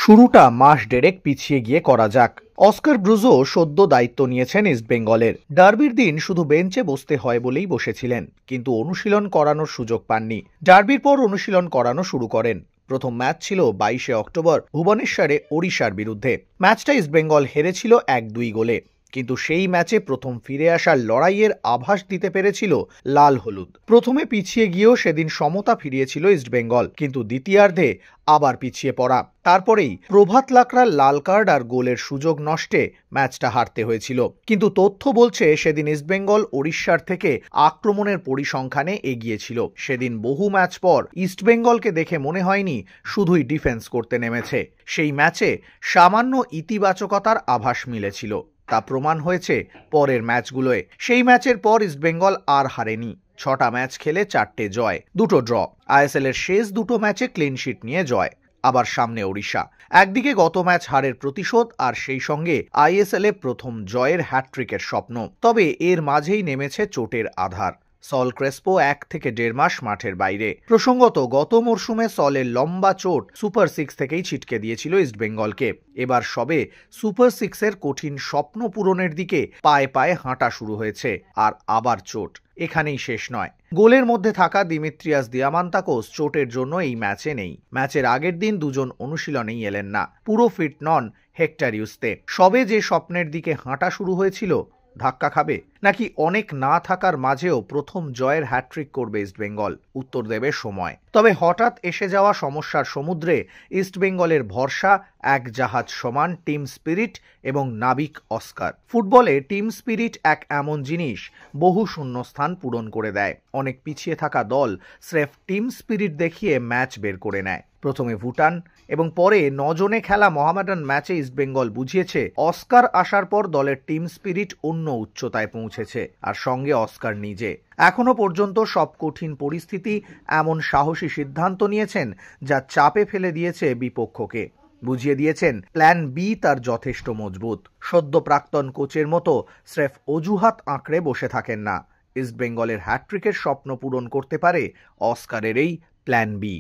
শুরুটা মাস দেড়েক পিছিয়ে গিয়ে করা যাক। অস্কার ব্রুজো সদ্য দায়িত্ব নিয়েছেন ইস্টবেঙ্গলের। ডার্বির দিন শুধু বেঞ্চে বসতে হয় বলেই বসেছিলেন, কিন্তু অনুশীলন করানোর সুযোগ পাননি। ডার্বির পর অনুশীলন করানো শুরু করেন। প্রথম ম্যাচ ছিল 22শে অক্টোবর ভুবনেশ্বরে ওড়িশার বিরুদ্ধে। ম্যাচটা ইস্টবেঙ্গল হেরেছিল 1-2 গোলে, কিন্তু সেই ম্যাচে প্রথম ফিরে আসার লড়াইয়ের আভাস দিতে পেরেছিল লাল হলুদ। প্রথমে পিছিয়ে গিয়েও সেদিন সমতা ফিরিয়েছিল ইস্টবেঙ্গল, কিন্তু দ্বিতীয়ার্ধে আবার পিছিয়ে পড়া। তারপরেই প্রভাত লাকড়ার লাল কার্ড আর গোলের সুযোগ নষ্টে ম্যাচটা হারতে হয়েছিল। কিন্তু তথ্য বলছে সেদিন ইস্টবেঙ্গল ওড়িশার থেকে আক্রমণের পরিসংখ্যানে এগিয়ে ছিল। সেদিন বহু ম্যাচ পর ইস্টবেঙ্গলকে দেখে মনে হয়নি শুধুই ডিফেন্স করতে নেমেছে। সেই ম্যাচে সামান্য ইতিবাচকতার আভাস মিলেছিল, তা প্রমাণ হয়েছে পরের ম্যাচগুলোয়। সেই ম্যাচের পর ইস্টবেঙ্গল আর হারেনি। 6টা ম্যাচ খেলে 4টে জয়, 2টো ড্র। আইএসএল এর শেষ 2টো ম্যাচে ক্লিনশিট নিয়ে জয়। আবার সামনে ওড়িশা। একদিকে গত ম্যাচ হারের প্রতিশোধ, আর সেই সঙ্গে আইএসএল এ প্রথম জয়ের হ্যাটট্রিকের স্বপ্ন। তবে এর মাঝেই নেমেছে চোটের আধার। সল ক্রেসপো 1 থেকে 1.5 মাস মাঠের বাইরে। প্রসঙ্গত, গত মরশুমে সলের লম্বা চোট সুপার 6 থেকেই ছিটকে দিয়েছিল ইস্টবেঙ্গলকে। এবার সবে সুপার 6-এর কঠিন স্বপ্ন পূরণের দিকে পায়ে পায়ে হাঁটা শুরু হয়েছে। আর আবার চোট এখানেই শেষ নয়। গোলের মধ্যে থাকা দিমিত্রিয়াস দিয়ামান্তাকোস চোটের জন্য এই ম্যাচে নেই। ম্যাচের আগের দিন দুজন অনুশীলনেই এলেন না। পুরো ফিট নন হেক্টর ইউস্তে। সবে যে স্বপ্নের দিকে হাঁটা শুরু হয়েছিল, ধাক্কা খাবে নাকি অনেক না থাকার মাঝেও প্রথম জয়ের হ্যাট্রিক করবে ইস্টবেঙ্গল? উত্তর দেবে সময়। তবে হঠাৎ এসে যাওয়া সমস্যার সমুদ্রে ইস্টবেঙ্গলের ভরসা এক জাহাজ সমান টিম স্পিরিট এবং নাবিক অস্কার। ফুটবলে টিম স্পিরিট এক এমন জিনিস বহু শূন্যস্থান পূরণ করে দেয়। অনেক পিছিয়ে থাকা দল স্রেফ টিম স্পিরিট দেখিয়ে ম্যাচ বের করে নেয়। প্রথমে ভুটান এবং পরে 9 জনে খেলা মোহামেডান ম্যাচে ইস্টবেঙ্গল বুঝিয়েছে অস্কার আসার পর দলের টিম স্পিরিট অন্য উচ্চতায় পৌঁছেছে, আর সঙ্গে অস্কার নিজে। এখনো পর্যন্ত সব কঠিন পরিস্থিতি এমন সাহসী সিদ্ধান্ত নিয়েছেন যা চাপে ফেলে দিয়েছে বিপক্ষকে। বুঝিয়ে দিয়েছেন প্ল্যান বি তার যথেষ্ট মজবুত। সদ্য প্রাক্তন কোচের মতো স্রেফ অজুহাত আঁকড়ে বসে থাকেন না। ইস্টবেঙ্গলের হ্যাটট্রিকের স্বপ্ন পূরণ করতে পারে অস্কারের এই প্ল্যান বি।